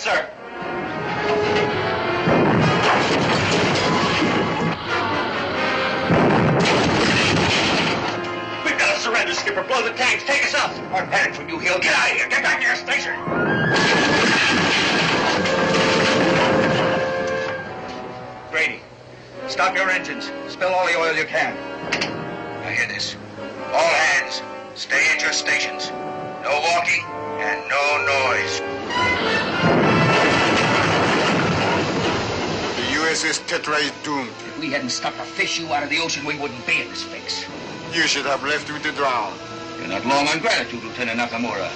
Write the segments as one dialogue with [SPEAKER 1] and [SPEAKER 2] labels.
[SPEAKER 1] sir. We've got to surrender, Skipper. Blow the tanks. Take us up. Our panic from you, Hill. Get out of here. Get back to your station. Grady, stop your engines. Spill all the oil you can. Now hear this. All hands, stay at your stations. No walking and no noise.
[SPEAKER 2] The USS Tetra is doomed.
[SPEAKER 3] If we hadn't stuck a fish you out of the ocean, we wouldn't be in this fix.
[SPEAKER 2] You should have left with the drown.
[SPEAKER 3] You're not long on gratitude, Lieutenant Nakamura.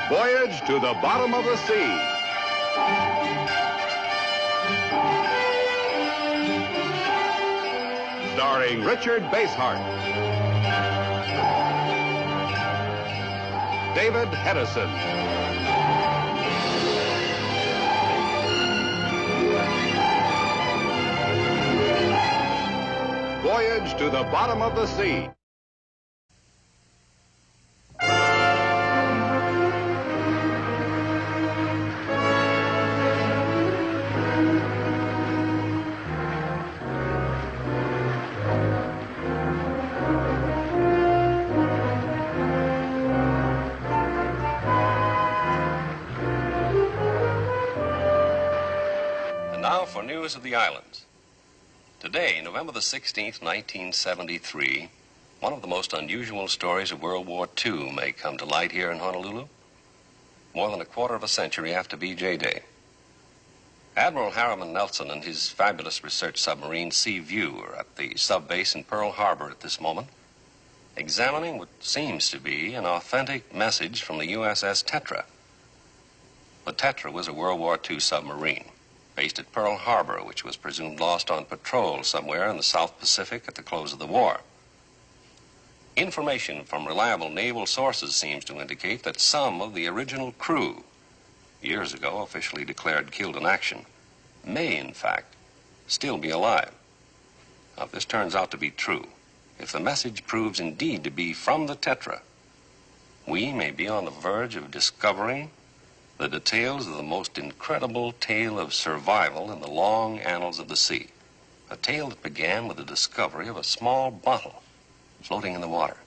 [SPEAKER 4] Voyage to the bottom of the sea. Starring Richard Basehart, David Hedison, Voyage to the bottom of the sea.
[SPEAKER 5] Now for news of the islands. Today, November the 16th, 1973, one of the most unusual stories of World War II may come to light here in Honolulu, more than a quarter of a century after B.J. Day. Admiral Harriman Nelson and his fabulous research submarine Sea View are at the sub-base in Pearl Harbor at this moment, examining what seems to be an authentic message from the USS Tetra. The Tetra was a World War II submarine based at Pearl Harbor, which was presumed lost on patrol somewhere in the South Pacific at the close of the war. Information from reliable naval sources seems to indicate that some of the original crew, years ago officially declared killed in action, may, in fact, still be alive. Now, if this turns out to be true, if the message proves indeed to be from the Tetra, we may be on the verge of discovering the details of the most incredible tale of survival in the long annals of the sea. A tale that began with the discovery of a small bottle floating in the water.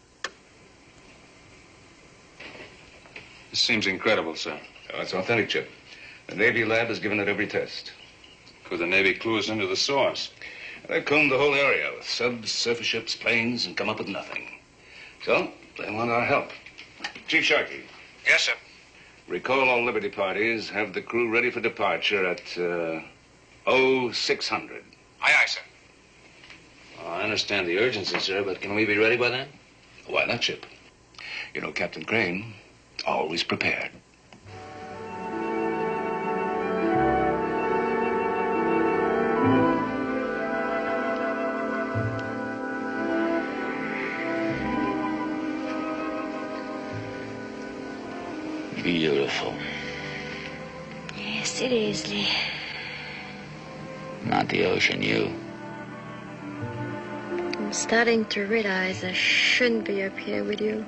[SPEAKER 6] This seems incredible, sir.
[SPEAKER 7] Oh, it's authentic, Chip. The Navy lab has given it every test.
[SPEAKER 6] Could the Navy clue us into the source?
[SPEAKER 7] They've combed the whole area with subs, surface ships, planes, and come up with nothing. So, they want our help. Chief Sharkey.
[SPEAKER 1] Yes, sir.
[SPEAKER 7] Recall all Liberty parties. Have the crew ready for departure at 0600.
[SPEAKER 1] Aye, aye, sir.
[SPEAKER 8] Oh, I understand the urgency, sir, but can we be ready by then?
[SPEAKER 7] Why not, Chip? You know, Captain Crane, always prepared.
[SPEAKER 8] Beautiful.
[SPEAKER 9] Yes, it is, Lee.
[SPEAKER 8] Not the ocean, you.
[SPEAKER 9] I'm starting to realize I shouldn't be up here with you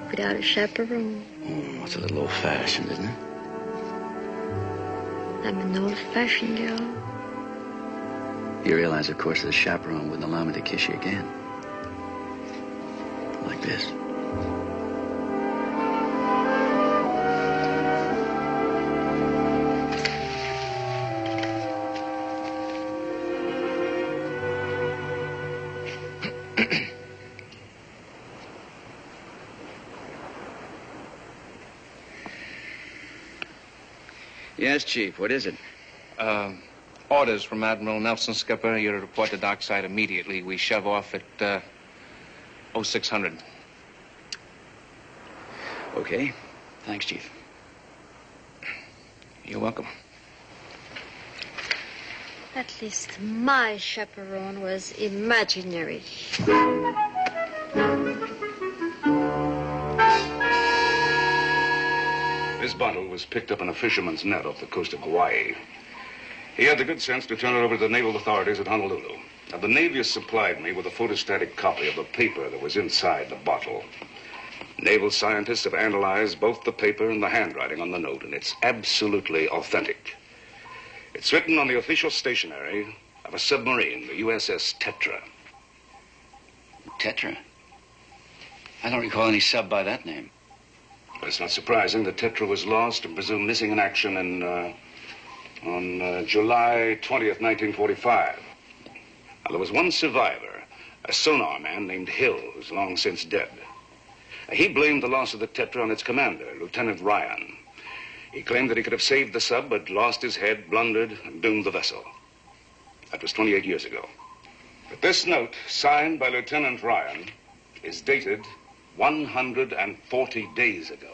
[SPEAKER 9] without a chaperone.
[SPEAKER 8] Oh, it's a little old-fashioned, isn't it?
[SPEAKER 9] I'm an old-fashioned girl.
[SPEAKER 8] You realize, of course, that a chaperone wouldn't allow me to kiss you again. Like this. Yes, Chief. What is it?
[SPEAKER 10] Orders from Admiral Nelson, skipper. You're to report to dockside immediately. We shove off at 0600.
[SPEAKER 8] Okay. Thanks, Chief.
[SPEAKER 10] You're welcome.
[SPEAKER 9] At least my chaperone was imaginary.
[SPEAKER 7] This bottle was picked up in a fisherman's net off the coast of Hawaii. He had the good sense to turn it over to the naval authorities at Honolulu. Now, the Navy has supplied me with a photostatic copy of the paper that was inside the bottle. Naval scientists have analyzed both the paper and the handwriting on the note, and it's absolutely authentic. It's written on the official stationery of a submarine, the USS Tetra.
[SPEAKER 8] Tetra? I don't recall any sub by that name.
[SPEAKER 7] But it's not surprising. The Tetra was lost and presumed missing in action on July 20th, 1945. Now, there was one survivor, a sonar man named Hill, who's long since dead. He blamed the loss of the Tetra on its commander, Lieutenant Ryan. He claimed that he could have saved the sub, but lost his head, blundered, and doomed the vessel. That was 28 years ago. But this note, signed by Lieutenant Ryan, is dated 140 days ago.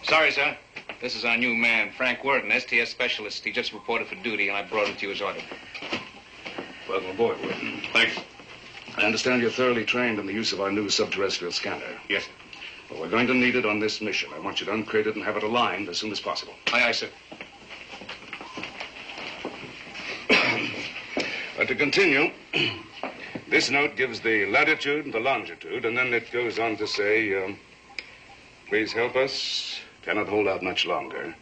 [SPEAKER 10] Sorry, sir. This is our new man, Frank Worden, STS specialist. He just reported for duty, and I brought it to you as ordered.
[SPEAKER 7] Welcome aboard, Worden. Thanks. I understand you're thoroughly trained in the use of our new subterrestrial scanner.
[SPEAKER 10] Yes, sir.
[SPEAKER 7] Well, we're going to need it on this mission. I want you to uncrate it and have it aligned as soon as possible.
[SPEAKER 10] Aye, aye, sir.
[SPEAKER 7] To continue, this note gives the latitude and the longitude, and then it goes on to say, please help us. Cannot hold out much longer.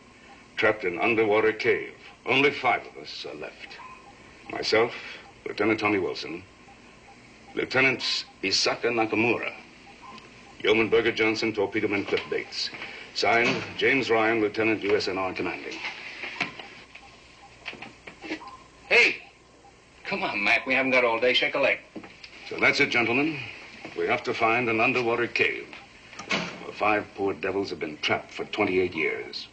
[SPEAKER 7] Trapped in underwater cave. Only 5 of us are left. Myself, Lieutenant Tommy Wilson, Lieutenants Isaka Nakamura, Yeoman Berger Johnson, Torpedoman Cliff Bates. Signed, James Ryan, Lieutenant USNR Commanding.
[SPEAKER 10] Hey! Come on, Mac. We haven't got all day. Shake a leg.
[SPEAKER 7] So that's it, gentlemen. We have to find an underwater cave where 5 poor devils have been trapped for 28 years.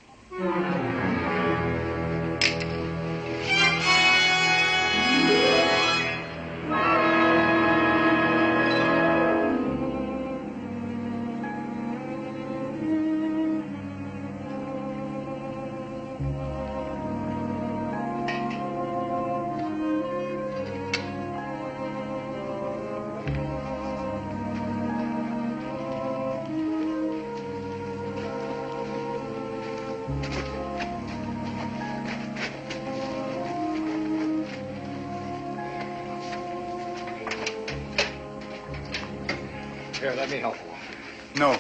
[SPEAKER 2] Here, let me help you. No.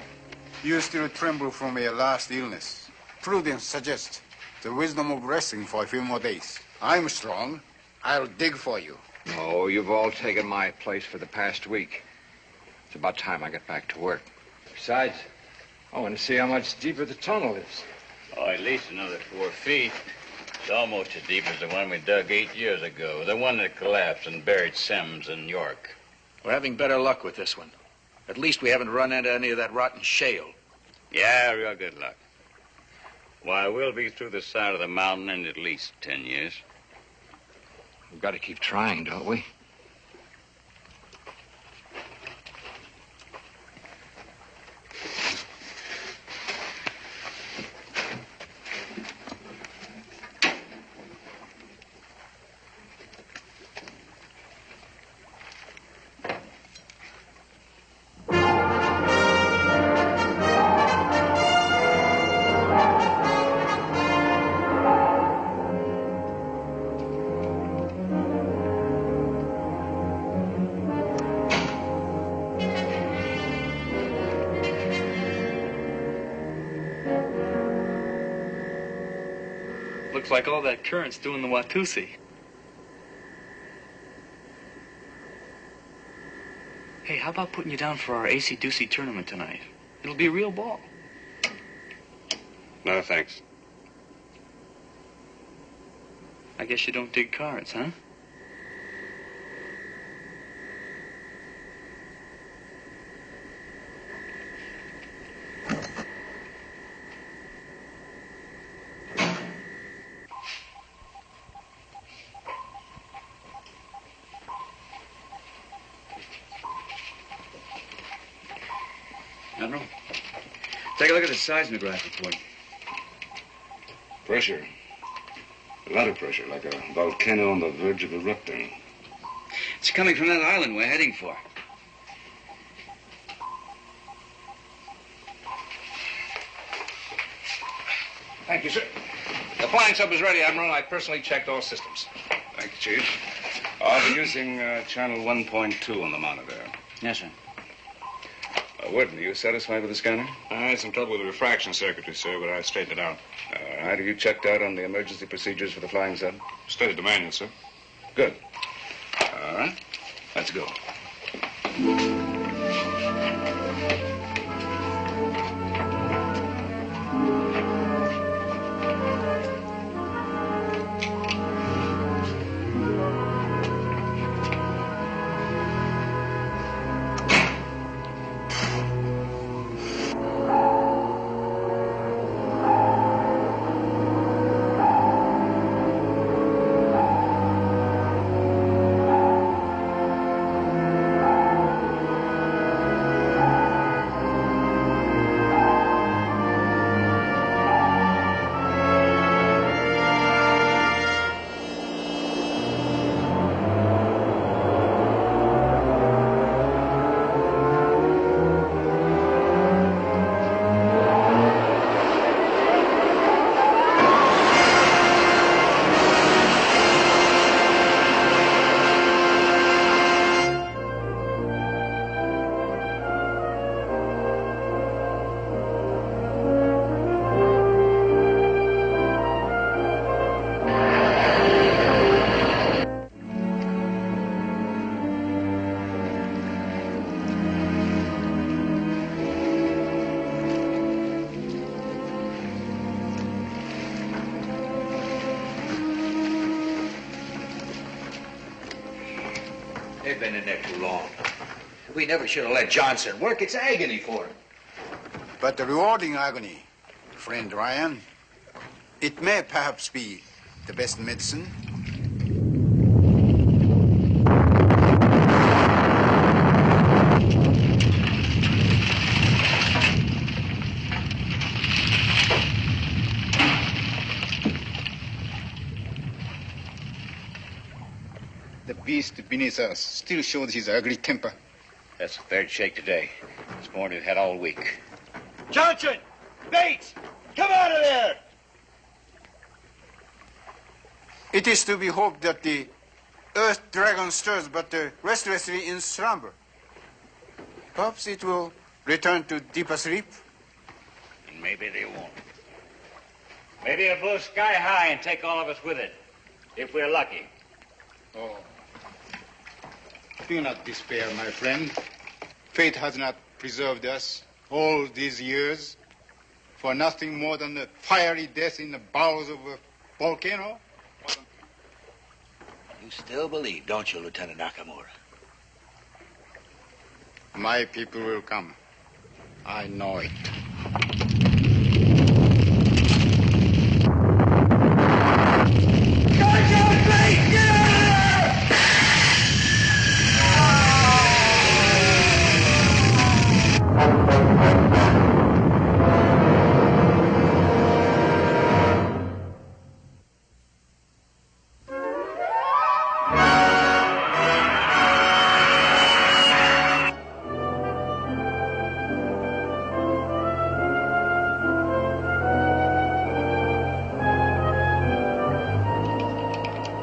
[SPEAKER 2] You still tremble from your last illness. Prudence suggests the wisdom of resting for a few more days. I'm strong. I'll dig for you.
[SPEAKER 11] Oh, you've all taken my place for the past week. It's about time I get back to work. Besides, I want to see how much deeper the tunnel is.
[SPEAKER 12] Oh, at least another 4 feet. It's almost as deep as the one we dug 8 years ago. The one that collapsed and buried Sims in York.
[SPEAKER 3] We're having better luck with this one. At least we haven't run into any of that rotten shale.
[SPEAKER 12] Yeah, real good luck. Why, we'll be through the side of the mountain in at least 10 years.
[SPEAKER 11] We've got to keep trying, don't we?
[SPEAKER 13] Looks like all that current's doing the Watusi. Hey, how about putting you down for our AC-Doocy tournament tonight? It'll be a real ball.
[SPEAKER 7] No, thanks.
[SPEAKER 13] I guess you don't dig cards, huh? Admiral, take a look at the seismograph report.
[SPEAKER 7] Pressure. A lot of pressure, like a volcano on the verge of erupting.
[SPEAKER 13] It's coming from that island we're heading for.
[SPEAKER 10] Thank you, sir. The flying sub is ready, Admiral. I personally checked all systems.
[SPEAKER 7] Thank you, Chief. I'll be using channel 1.2 on the monitor.
[SPEAKER 13] Yes, sir.
[SPEAKER 7] Wood, are you satisfied with the scanner?
[SPEAKER 6] I had some trouble with the refraction circuitry, sir, but I straightened it out.
[SPEAKER 7] All right. Have you checked out on the emergency procedures for the flying sub?
[SPEAKER 6] Studied the manual, sir.
[SPEAKER 7] Good. All right. Let's go.
[SPEAKER 3] They've been in there too long. We never should have let Johnson work. It's agony for him.
[SPEAKER 2] But the rewarding agony, friend Ryan, it may perhaps be the best medicine. The beast beneath us still shows his ugly temper.
[SPEAKER 3] That's the third shake today. It's more than we've had all week.
[SPEAKER 14] Johnson! Bates! Come out of there!
[SPEAKER 2] It is to be hoped that the earth dragon stirs but restlessly in slumber. Perhaps it will return to deeper sleep.
[SPEAKER 3] And maybe they won't. Maybe it'll blow sky high and take all of us with it, if we're lucky.
[SPEAKER 2] Oh. Do not despair, my friend. Fate has not preserved us all these years for nothing more than a fiery death in the bowels of a volcano.
[SPEAKER 3] You still believe, don't you, Lieutenant Nakamura?
[SPEAKER 2] My people will come. I know it.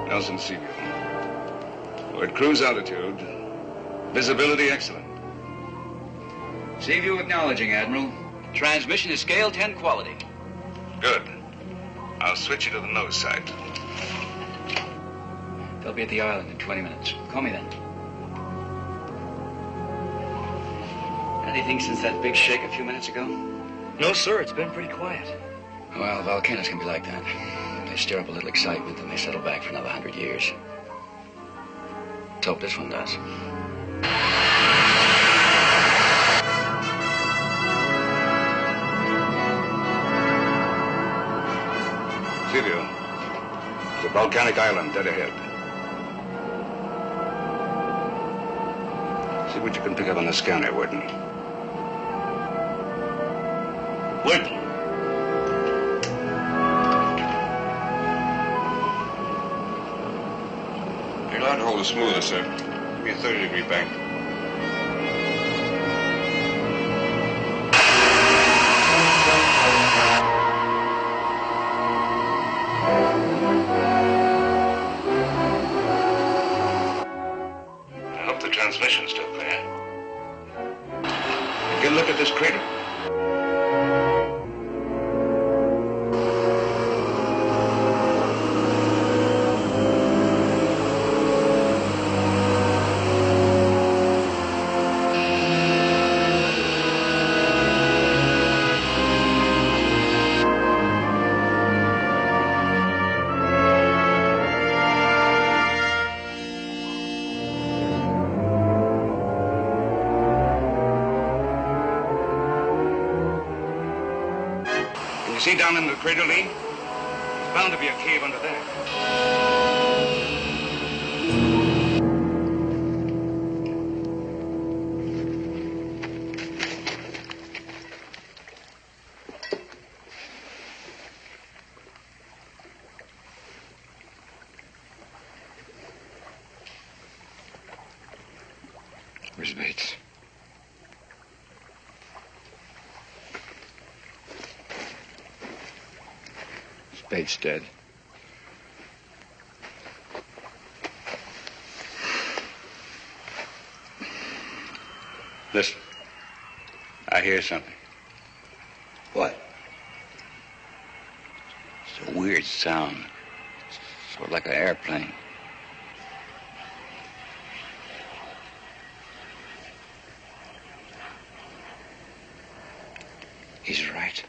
[SPEAKER 7] Nelson Seaview. We're at cruise altitude. Visibility excellent.
[SPEAKER 13] Seaview acknowledging, Admiral. Transmission is scale 10 quality.
[SPEAKER 7] Good. I'll switch you to the nose side.
[SPEAKER 13] They'll be at the island in 20 minutes. Call me then. Anything since that big shake a few minutes ago?
[SPEAKER 14] No, sir. It's been pretty quiet.
[SPEAKER 8] Well, volcanoes can be like that. They stir up a little excitement and they settle back for another 100 years. Let's hope this one does.
[SPEAKER 7] Seaview. There's a volcanic island dead ahead. See what you can pick up on the scanner, Warden.
[SPEAKER 3] Whittle.
[SPEAKER 6] You're allowed to hold it smoother, sir. Give me a 30-degree bank.
[SPEAKER 7] I hope the transmission's still clear. Get a look at this crater. See down in the crater, Lee? There's bound to be a cave under there.
[SPEAKER 11] Where's Bates? Bates dead.
[SPEAKER 3] Listen. I hear something.
[SPEAKER 11] What?
[SPEAKER 3] It's a weird sound. Sort of like an airplane.
[SPEAKER 11] He's right.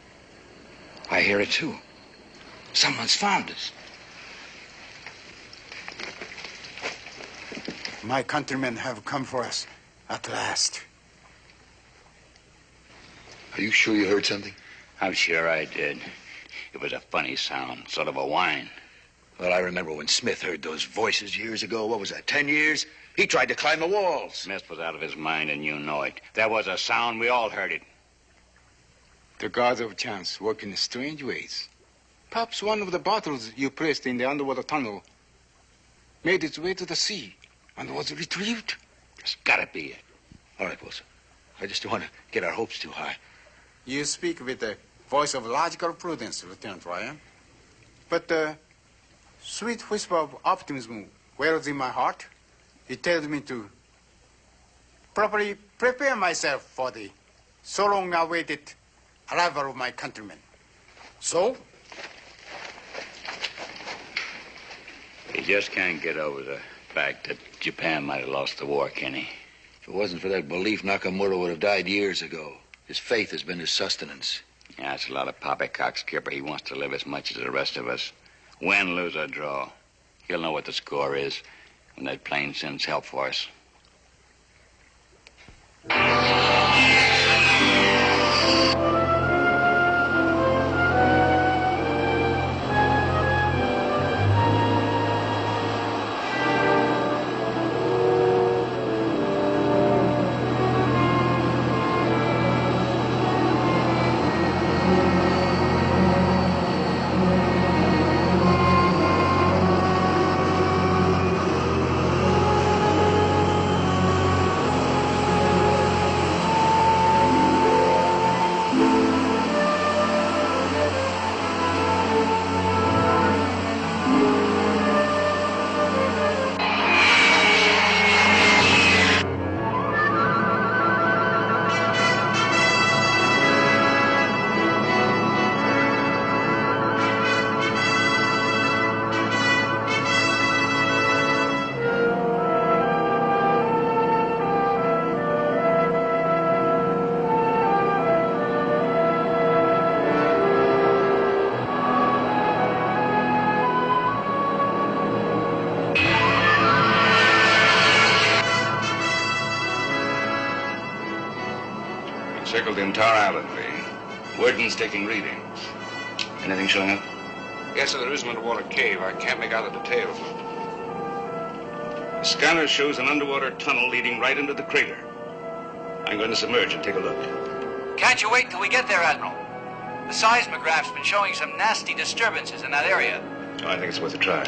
[SPEAKER 11] I hear it too. Someone's found us.
[SPEAKER 2] My countrymen have come for us at last.
[SPEAKER 11] Are you sure you heard something?
[SPEAKER 3] I'm sure I did. It was a funny sound, sort of a whine.
[SPEAKER 11] Well, I remember when Smith heard those voices years ago. What was that, 10 years? He tried to climb the walls.
[SPEAKER 3] Smith was out of his mind, and you know it. There was a sound. We all heard it.
[SPEAKER 2] The gods of chance work in strange ways. Perhaps one of the bottles you placed in the underwater tunnel made its way to the sea and was retrieved.
[SPEAKER 3] It's gotta be it.
[SPEAKER 11] All right, Wilson. I just don't want to get our hopes too high.
[SPEAKER 2] You speak with the voice of logical prudence, Lieutenant Ryan. But the sweet whisper of optimism wells in my heart. It tells me to properly prepare myself for the so long awaited arrival of my countrymen. So,
[SPEAKER 3] You just can't get over the fact that Japan might have lost the war, can he?
[SPEAKER 11] If it wasn't for that belief, Nakamura would have died years ago. His faith has been his sustenance.
[SPEAKER 3] Yeah, it's a lot of poppycock, Skipper. He wants to live as much as the rest of us. Win, lose, or draw. He'll know what the score is when that plane sends help for us.
[SPEAKER 7] Circled the entire island, Lee. Worden's taking readings. Anything showing up?
[SPEAKER 6] Yes, sir, there is an underwater cave. I can't make out the details.
[SPEAKER 7] The scanner shows an underwater tunnel leading right into the crater. I'm going to submerge and take a look.
[SPEAKER 1] Can't you wait till we get there, Admiral?
[SPEAKER 8] The seismograph's been showing some nasty disturbances in that area.
[SPEAKER 7] I think it's worth a try.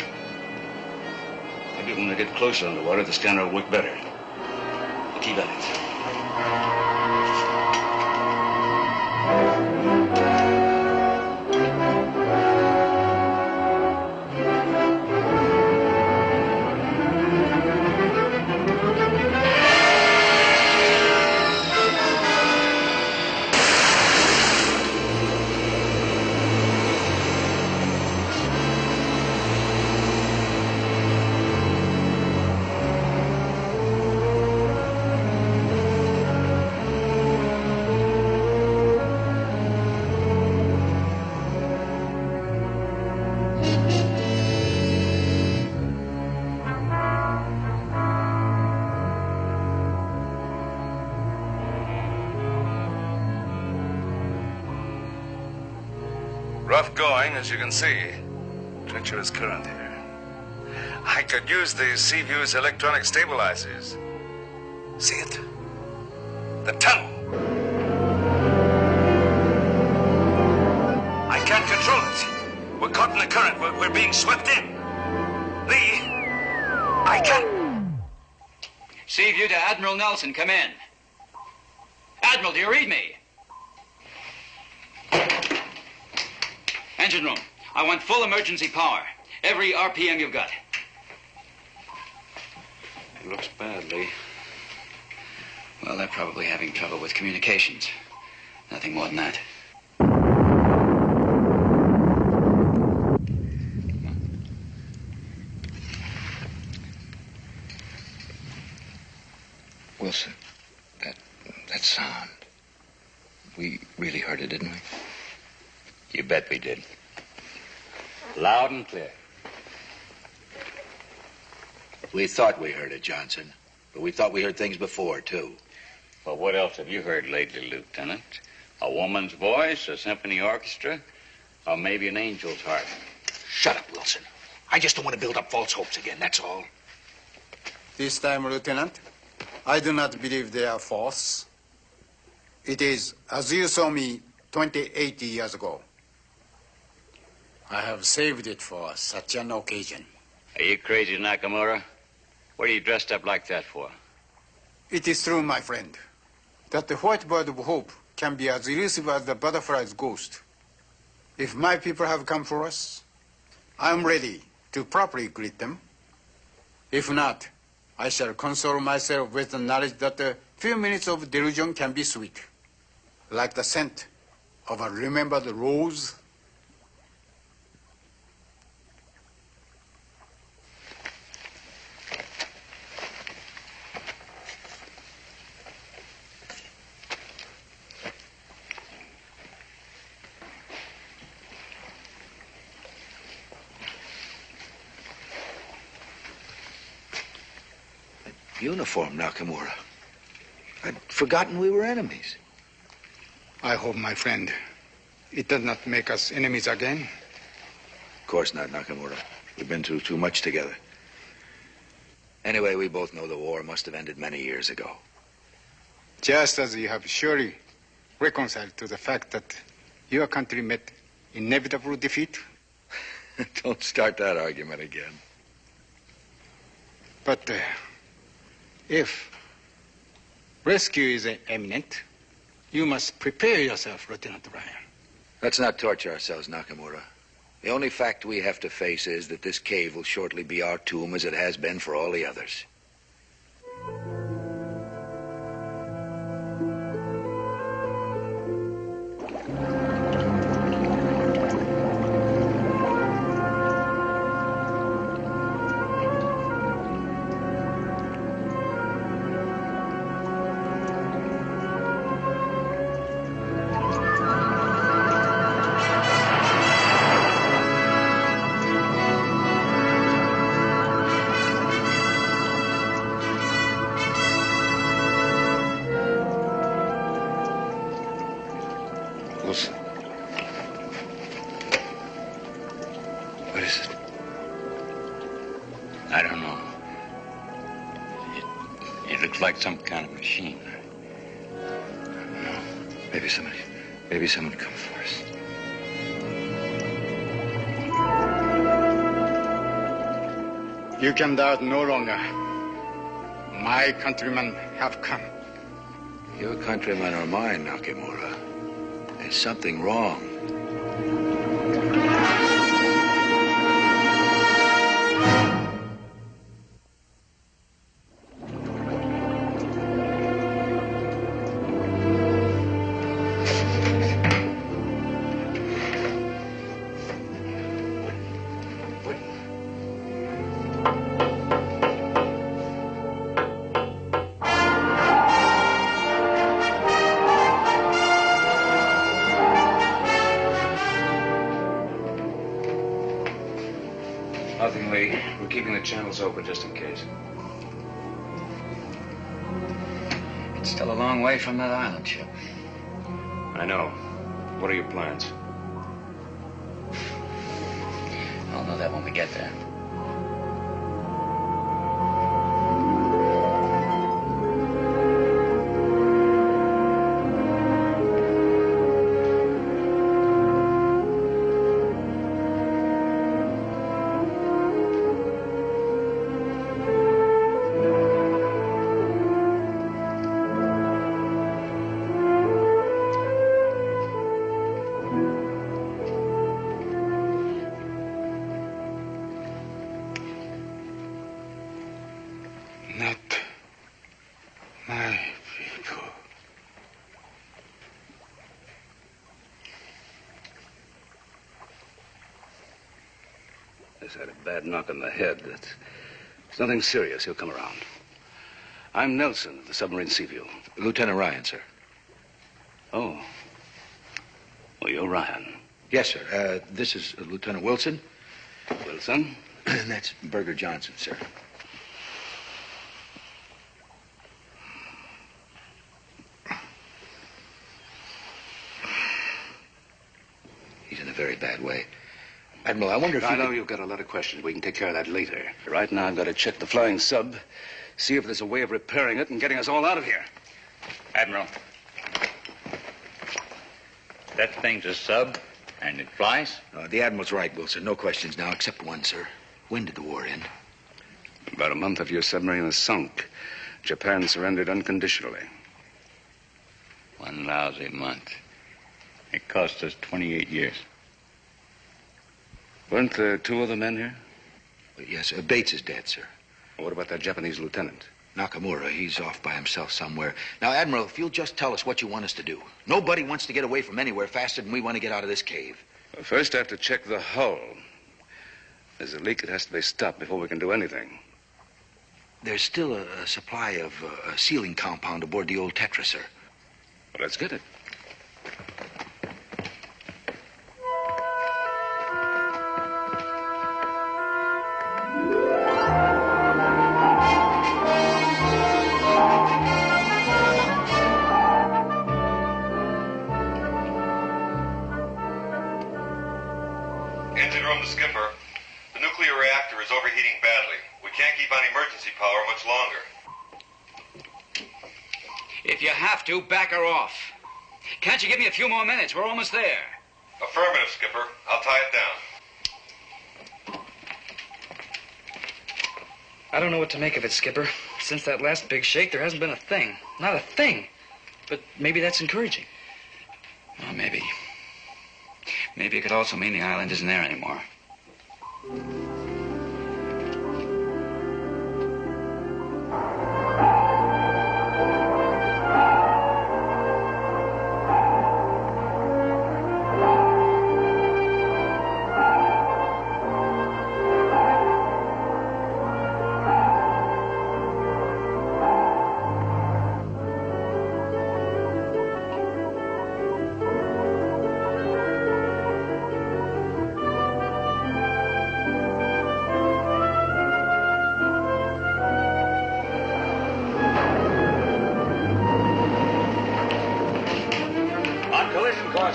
[SPEAKER 7] Maybe when we get closer underwater, the scanner will work better. We'll keep at it.
[SPEAKER 15] Rough going, as you can see. Treacherous current here. I could use these Seaview's electronic stabilizers. See it? The tunnel. I can't control it. We're caught in the current. We're being swept in. Lee, I can't.
[SPEAKER 8] Seaview to Admiral Nelson, come in. Admiral, do you read me? Engine room, I want full emergency power. Every RPM you've got.
[SPEAKER 7] It looks bad, Lee.
[SPEAKER 8] Well, they're probably having trouble with communications. Nothing more than that.
[SPEAKER 11] Wilson, that sound. We really heard it, didn't we?
[SPEAKER 3] You bet we did. Loud and clear.
[SPEAKER 1] We thought we heard it, Johnson. But we thought we heard things before, too.
[SPEAKER 3] Well, what else have you heard lately, Lieutenant? A woman's voice, a symphony orchestra, or maybe an angel's heart?
[SPEAKER 1] Shut up, Wilson. I just don't want to build up false hopes again, that's all.
[SPEAKER 2] This time, Lieutenant, I do not believe they are false. It is as you saw me 28 years ago. I have saved it for such an occasion.
[SPEAKER 3] Are you crazy, Nakamura? What are you dressed up like that for?
[SPEAKER 2] It is true, my friend, that the white bird of hope can be as elusive as the butterfly's ghost. If my people have come for us, I am ready to properly greet them. If not, I shall console myself with the knowledge that a few minutes of delusion can be sweet, like the scent of a remembered rose.
[SPEAKER 1] Uniform, Nakamura. I'd forgotten we were enemies.
[SPEAKER 2] I hope, my friend, it does not make us enemies again.
[SPEAKER 1] Of course not, Nakamura. We've been through too much together. Anyway, we both know the war must have ended many years ago.
[SPEAKER 2] Just as you have surely reconciled to the fact that your country met inevitable defeat.
[SPEAKER 1] Don't start that argument again.
[SPEAKER 2] But if rescue is imminent, you must prepare yourself, Lieutenant Ryan.
[SPEAKER 1] Let's not torture ourselves, Nakamura. The only fact we have to face is that this cave will shortly be our tomb as it has been for all the others.
[SPEAKER 11] Wilson. What is it?
[SPEAKER 3] I don't know. It looks like some kind of machine.
[SPEAKER 11] Maybe someone come for us.
[SPEAKER 2] You can doubt no longer. My countrymen have come.
[SPEAKER 11] Your countrymen are mine, Nakamura. There's something wrong.
[SPEAKER 7] Nothing, Lee. We're keeping the channels open just in case.
[SPEAKER 8] It's still a long way from that island ship.
[SPEAKER 7] I know. What are your plans?
[SPEAKER 8] I'll know that when we get there.
[SPEAKER 2] Not my people.
[SPEAKER 15] He's had a bad knock on the head. It's nothing serious. He'll come around. I'm Nelson of the Submarine Seaview.
[SPEAKER 11] Lieutenant Ryan, sir.
[SPEAKER 15] Oh. Well, you're Ryan.
[SPEAKER 11] Yes, sir. This is Lieutenant Wilson.
[SPEAKER 15] Wilson?
[SPEAKER 11] And that's Berger Johnson, sir. He's in a very bad way. Admiral, I wonder if
[SPEAKER 15] I
[SPEAKER 11] you
[SPEAKER 15] know
[SPEAKER 11] could...
[SPEAKER 15] you've got a lot of questions. We can take care of that later. Right now, I've got to check the flying sub, see if there's a way of repairing it and getting us all out of here.
[SPEAKER 12] Admiral. That thing's a sub, and it flies?
[SPEAKER 11] The Admiral's right, Wilson. No questions now, except one, sir. When did the war end?
[SPEAKER 15] About a month after your submarine was sunk, Japan surrendered unconditionally.
[SPEAKER 12] One lousy month. It cost us 28 years.
[SPEAKER 15] Weren't there two other men here?
[SPEAKER 11] Yes, Bates is dead, sir.
[SPEAKER 15] What about that Japanese lieutenant?
[SPEAKER 11] Nakamura, he's off by himself somewhere. Now, Admiral, if you'll just tell us what you want us to do. Nobody wants to get away from anywhere faster than we want to get out of this cave.
[SPEAKER 15] Well, first, I have to check the hull. There's a leak that has to be stopped before we can do anything.
[SPEAKER 11] There's still a supply of a sealing compound aboard the old Tetra, sir.
[SPEAKER 15] Well, let's get it.
[SPEAKER 16] Engine room to Skipper. The nuclear reactor is overheating badly. We can't keep on emergency power much longer.
[SPEAKER 8] If you have to, back her off. Can't you give me a few more minutes? We're almost there.
[SPEAKER 16] Affirmative, Skipper. I'll tie it down.
[SPEAKER 13] I don't know what to make of it, Skipper. Since that last big shake, there hasn't been a thing. Not a thing. But maybe that's encouraging.
[SPEAKER 8] Well, maybe. Maybe it could also mean the island isn't there anymore.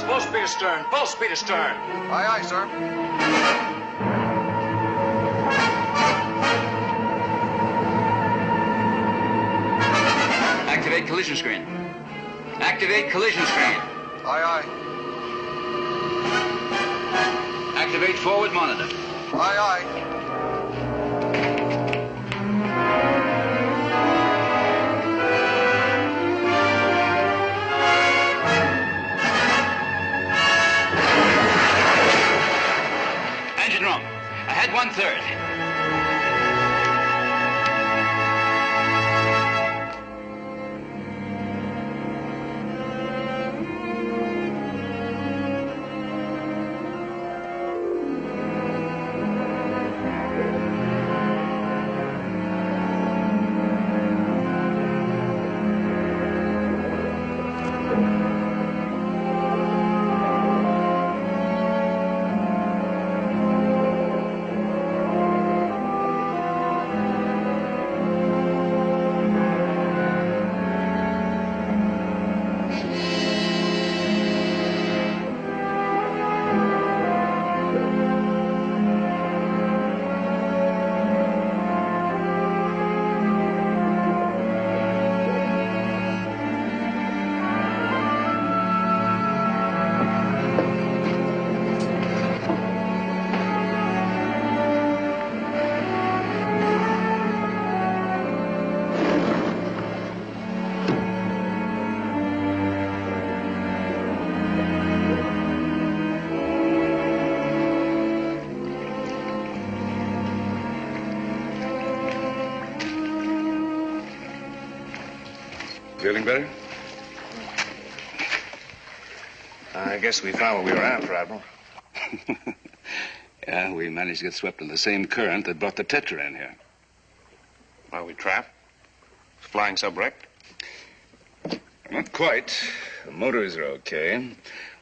[SPEAKER 11] Full speed astern. Full speed astern.
[SPEAKER 16] Aye, aye, sir.
[SPEAKER 8] Activate collision screen. Activate collision screen.
[SPEAKER 16] Aye, aye.
[SPEAKER 8] Activate forward monitor.
[SPEAKER 16] Aye, aye.
[SPEAKER 7] feeling better?
[SPEAKER 10] I guess we found what we were after, Admiral.
[SPEAKER 7] Yeah, we managed to get swept in the same current that brought the Tetra in here.
[SPEAKER 10] Are we trapped? Is flying sub wrecked?
[SPEAKER 7] Not quite. The motors are okay.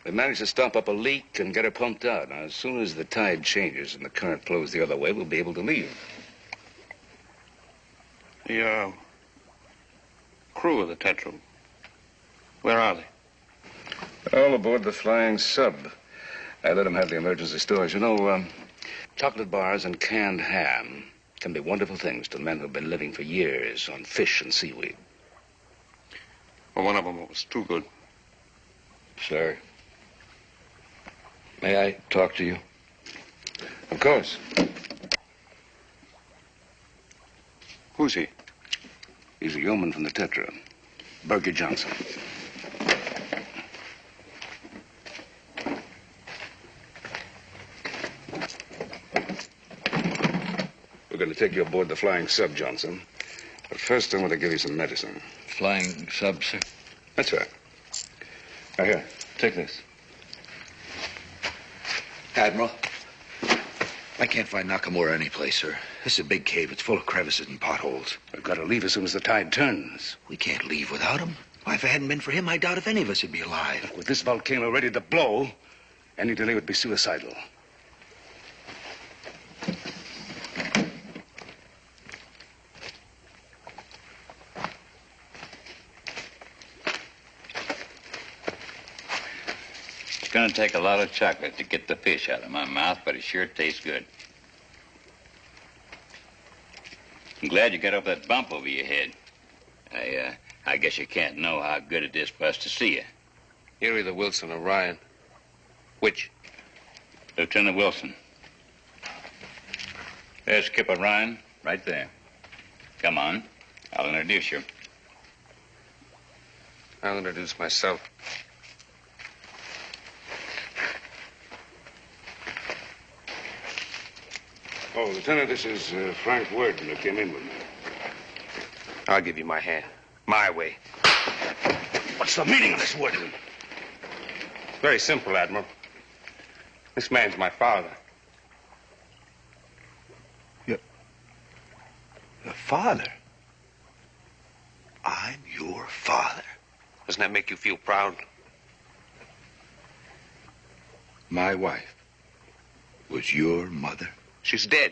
[SPEAKER 7] We managed to stop up a leak and get her pumped out. Now, as soon as the tide changes and the current flows the other way, we'll be able to leave.
[SPEAKER 10] The crew of the Tetra, where are they?
[SPEAKER 7] All aboard the flying sub. I let them have the emergency stores. You know, chocolate bars and canned ham can be wonderful things to men who've been living for years on fish and seaweed.
[SPEAKER 10] Well, one of them was too good.
[SPEAKER 8] Sir, may I talk to you?
[SPEAKER 7] Of course.
[SPEAKER 10] Who's he?
[SPEAKER 7] He's a yeoman from the Tetra, Burger Johnson. We're going to take you aboard the flying sub, Johnson. But first, I want to give you some medicine.
[SPEAKER 8] Flying sub, sir?
[SPEAKER 7] That's right. Now, here, take this.
[SPEAKER 8] Admiral, I can't find Nakamura anyplace, sir. This is a big cave. It's full of crevices and potholes.
[SPEAKER 7] We've got to leave as soon as the tide turns.
[SPEAKER 8] We can't leave without him. Why, if it hadn't been for him, I doubt if any of us would be alive.
[SPEAKER 7] With this volcano ready to blow, any delay would be suicidal.
[SPEAKER 12] It's going to take a lot of chocolate to get the fish out of my mouth, but it sure tastes good. I'm glad you got over that bump over your head. I guess you can't know how good it is for us to see you.
[SPEAKER 10] You're either Wilson or Ryan. Which?
[SPEAKER 12] Lieutenant Wilson. There's Skipper Ryan, right there. Come on, I'll introduce you.
[SPEAKER 10] I'll introduce myself.
[SPEAKER 7] Oh, Lieutenant, this is Frank Worden who came in with me.
[SPEAKER 10] I'll give you my hand. My way.
[SPEAKER 7] What's the meaning of this, Worden?
[SPEAKER 10] Very simple, Admiral. This man's my father.
[SPEAKER 8] Your father? I'm your father.
[SPEAKER 10] Doesn't that make you feel proud?
[SPEAKER 8] My wife was your mother?
[SPEAKER 10] She's dead.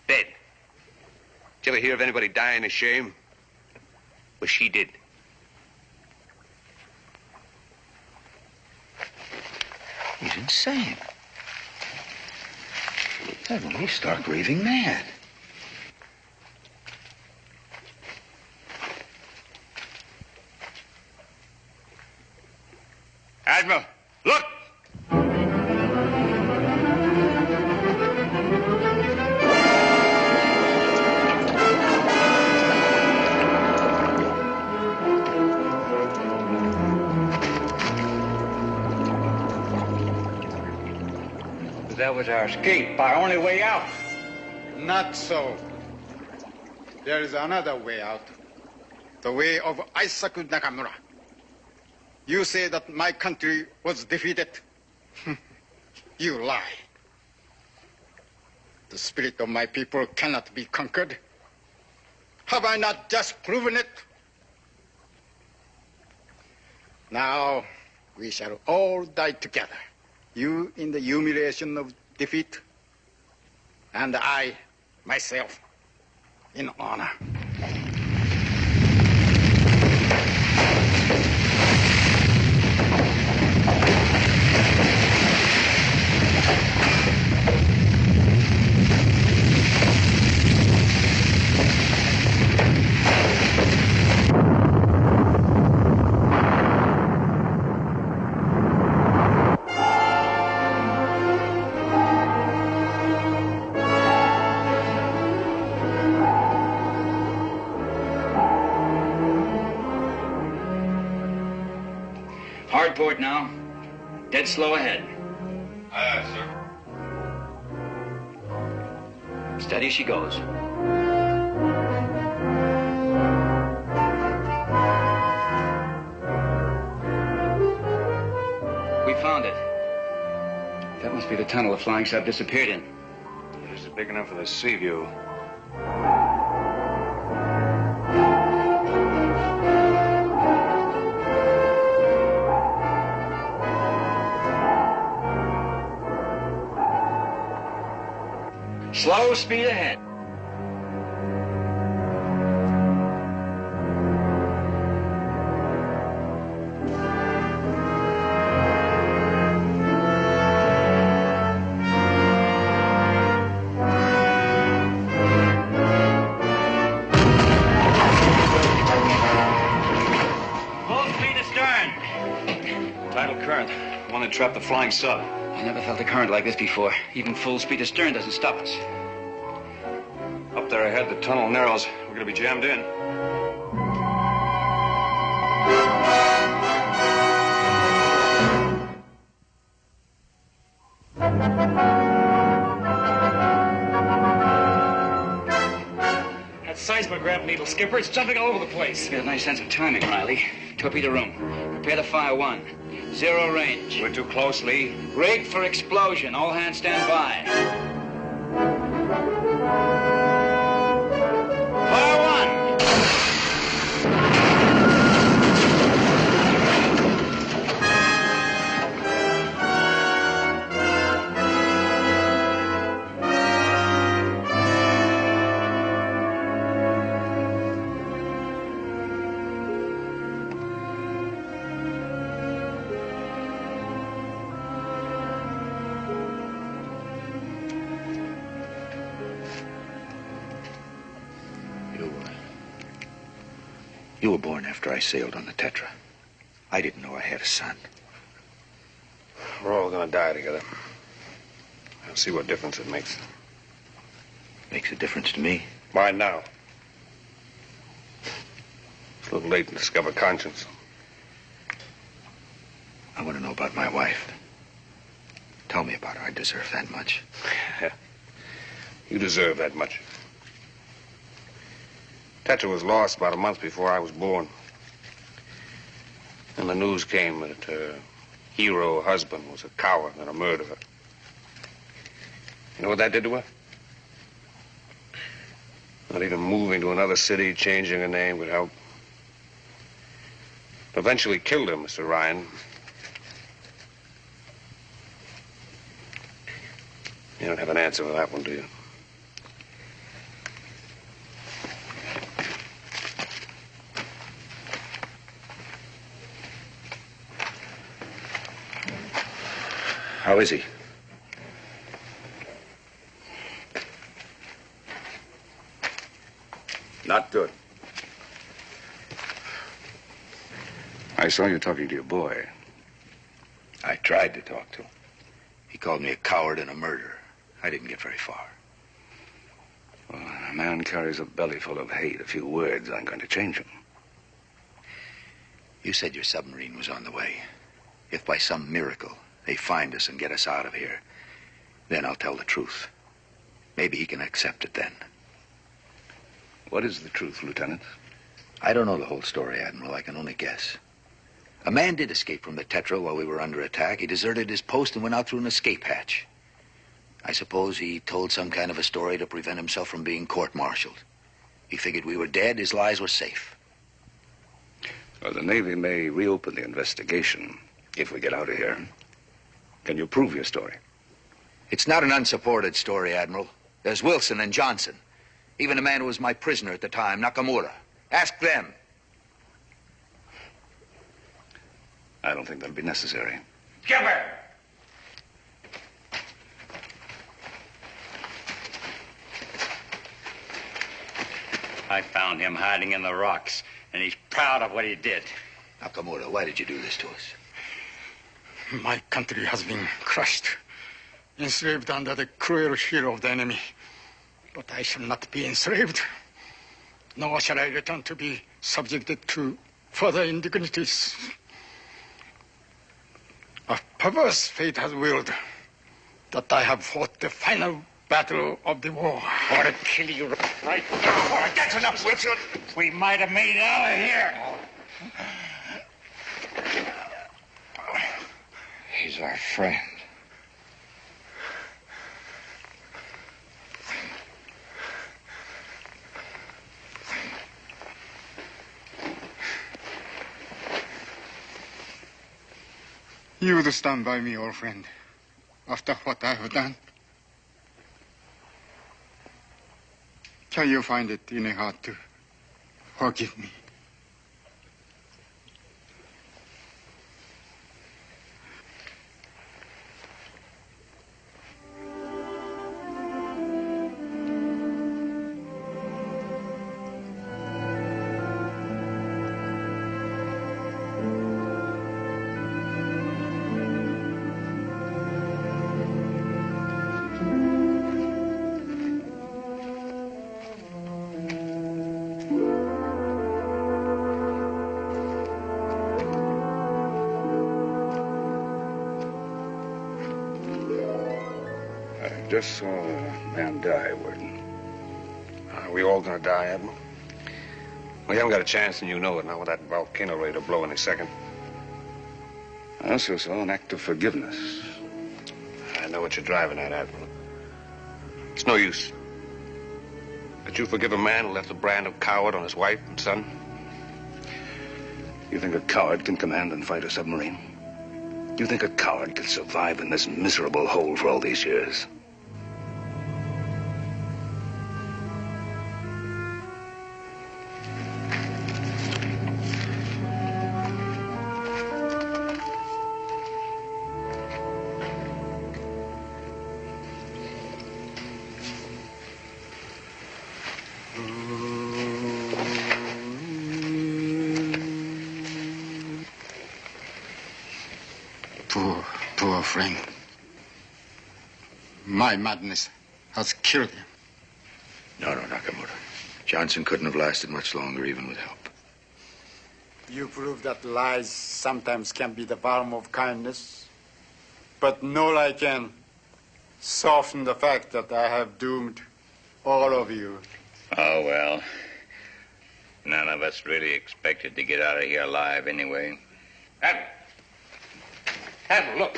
[SPEAKER 10] Dead. Did you ever hear of anybody dying of shame? Well, she did.
[SPEAKER 8] He's insane. Edwin, he's stark raving mad.
[SPEAKER 10] Admiral, look!
[SPEAKER 13] That was our escape, our only way out.
[SPEAKER 2] Not so. There is another way out. The way of Isaac Nakamura. You say that my country was defeated. You lie. The spirit of my people cannot be conquered. Have I not just proven it? Now, we shall all die together. You in the humiliation of defeat, and I, myself, in honor.
[SPEAKER 13] Hard port now. Dead slow ahead.
[SPEAKER 16] Aye, sir.
[SPEAKER 13] Steady she goes.
[SPEAKER 8] That must be the tunnel the flying sub disappeared in.
[SPEAKER 6] This is big enough for the sea view.
[SPEAKER 8] Slow speed ahead.
[SPEAKER 6] Trap the flying sub.
[SPEAKER 8] I never felt a current like this before. Even full speed astern doesn't stop us.
[SPEAKER 6] Up there ahead, the tunnel narrows. We're going to be jammed in.
[SPEAKER 13] That seismograph needle, Skipper, it's jumping all over the place.
[SPEAKER 8] You got a nice sense of timing, Riley. Torpedo room. Prepare to fire one. 0 range.
[SPEAKER 6] We're too close, Lee.
[SPEAKER 8] Rig for explosion. All hands stand by. Fire one.
[SPEAKER 11] You were born after I sailed on the Tetra. I didn't know I had a son.
[SPEAKER 6] We're all gonna die together. I'll see what difference it makes.
[SPEAKER 11] Makes a difference to me.
[SPEAKER 6] Why now? It's a little late to discover conscience.
[SPEAKER 11] I want to know about my wife. Tell me about her. I deserve that much.
[SPEAKER 6] You deserve that much. Tetra was lost about a month before I was born. And the news came that her hero husband was a coward and a murderer. You know what that did to her? Not even moving to another city, changing her name could help. Eventually killed her, Mr. Ryan. You don't have an answer for that one, do you?
[SPEAKER 11] How is he?
[SPEAKER 6] Not good. I saw you talking to your boy.
[SPEAKER 11] I tried to talk to him. He called me a coward and a murderer. I didn't get very far.
[SPEAKER 6] Well, a man carries a belly full of hate. A few words aren't going to change him.
[SPEAKER 11] You said your submarine was on the way. If by some miracle they find us and get us out of here, then I'll tell the truth. Maybe he can accept it then.
[SPEAKER 6] What is the truth, Lieutenant?
[SPEAKER 11] I don't know the whole story, Admiral. I can only guess. A man did escape from the Tetra while we were under attack. He deserted his post and went out through an escape hatch. I suppose he told some kind of a story to prevent himself from being court-martialed. He figured we were dead, his lies were safe.
[SPEAKER 6] Well, the Navy may reopen the investigation if we get out of here. Can you prove your story?
[SPEAKER 11] It's not an unsupported story, Admiral. There's Wilson and Johnson. Even a man who was my prisoner at the time, Nakamura. Ask them.
[SPEAKER 6] I don't think that'll be necessary.
[SPEAKER 14] Skipper!
[SPEAKER 12] I found him hiding in the rocks, and he's proud of what he did.
[SPEAKER 11] Nakamura, why did you do this to us?
[SPEAKER 2] My country has been crushed, enslaved under the cruel heel of the enemy. But I shall not be enslaved, nor shall I return to be subjected to further indignities. A perverse fate has willed that I have fought the final battle of the war.
[SPEAKER 14] I want to kill you right now. That's enough, Wilson. We might have made it out of here.
[SPEAKER 11] He's our friend.
[SPEAKER 2] You would stand by me, old friend, after what I have done. Can you find it in your heart to forgive me?
[SPEAKER 6] Just saw a man die, Warden.
[SPEAKER 17] Are we all gonna die, Admiral? We haven't got a chance, and you know it now with that volcano ready to blow any second.
[SPEAKER 6] I also saw an act of forgiveness.
[SPEAKER 17] I know what you're driving at, Admiral. It's no use. Did you forgive a man who left the brand of coward on his wife and son?
[SPEAKER 6] You think a coward can command and fight a submarine? You think a coward could survive in this miserable hole for all these years?
[SPEAKER 2] Poor friend. My madness has killed him.
[SPEAKER 11] No, Nakamura. Johnson couldn't have lasted much longer, even with help.
[SPEAKER 2] You prove that lies sometimes can be the balm of kindness, but no lie can soften the fact that I have doomed all of you.
[SPEAKER 3] Oh, well. None of us really expected to get out of here alive anyway.
[SPEAKER 17] Admiral, look.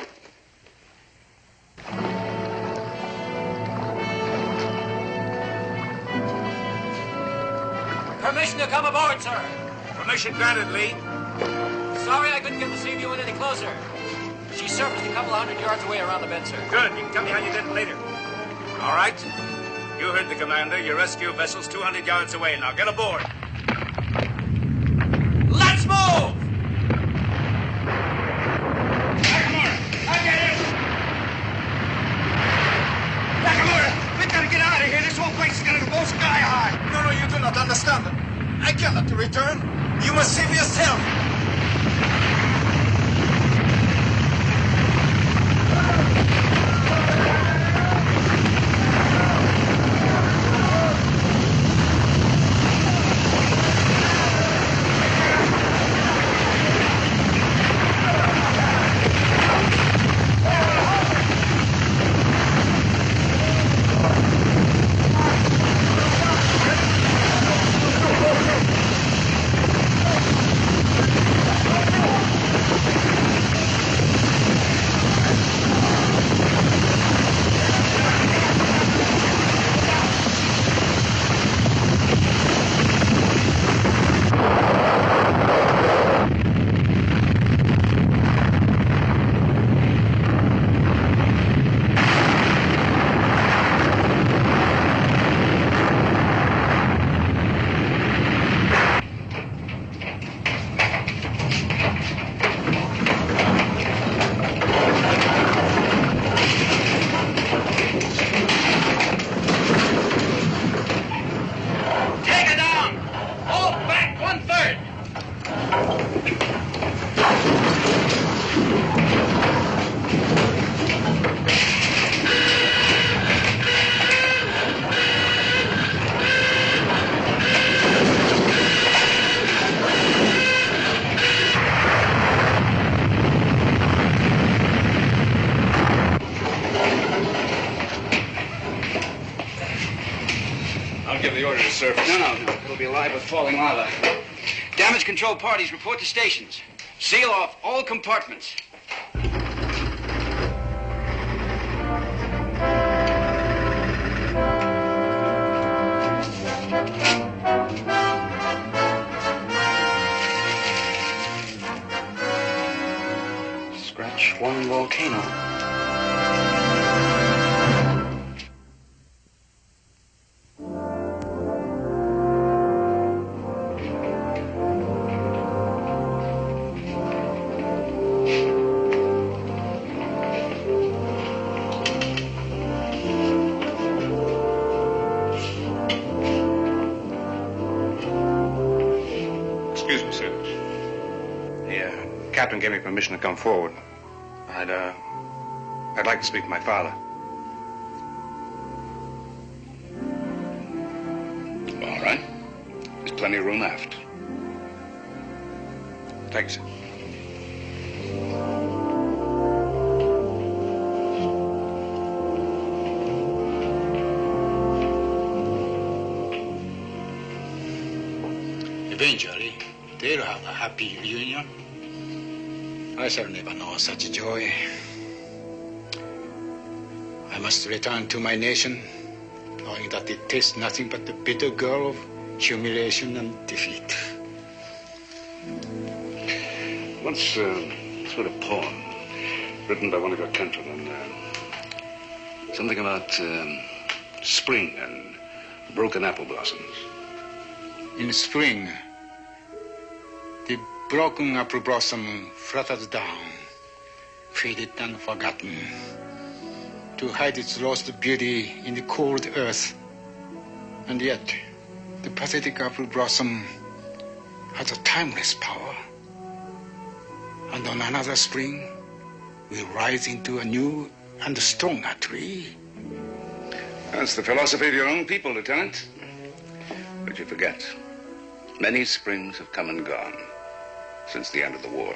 [SPEAKER 18] Permission to come aboard, sir.
[SPEAKER 1] Permission granted, Lee.
[SPEAKER 18] Sorry I couldn't get the sea view in any closer. She surfaced a couple of 100 yards away around the bend, sir.
[SPEAKER 1] Good. You can tell me how you did it later. All right. You heard the commander. Your rescue vessel's 200 yards away. Now get aboard.
[SPEAKER 18] Let's move!
[SPEAKER 1] We gotta get out of here. This whole place is gonna go sky high.
[SPEAKER 2] No, you do not understand. I cannot return. You must save yourself.
[SPEAKER 17] Give the order to surface.
[SPEAKER 13] No. It'll be alive with falling lava. Damage control parties, report to stations. Seal off all compartments.
[SPEAKER 10] Scratch
[SPEAKER 13] one volcano.
[SPEAKER 17] Excuse me, sir. The captain gave me permission to come forward. I'd like to speak to my father.
[SPEAKER 6] All right. There's plenty of room aft.
[SPEAKER 17] Thanks, sir.
[SPEAKER 2] Eventually, they'll have a happy reunion. I shall never know such joy. I must return to my nation, knowing that it tastes nothing but the bitter gall of humiliation and defeat.
[SPEAKER 7] Once heard a poem written by one of your countrymen. Something about spring and broken apple blossoms.
[SPEAKER 2] In spring, the broken apple blossom flutters down, faded and forgotten, to hide its lost beauty in the cold earth. And yet, the pathetic apple blossom has a timeless power. And on another spring, will rise into a new and stronger tree.
[SPEAKER 6] That's the philosophy of your own people, Lieutenant. But you forget, many springs have come and gone since the end of the war.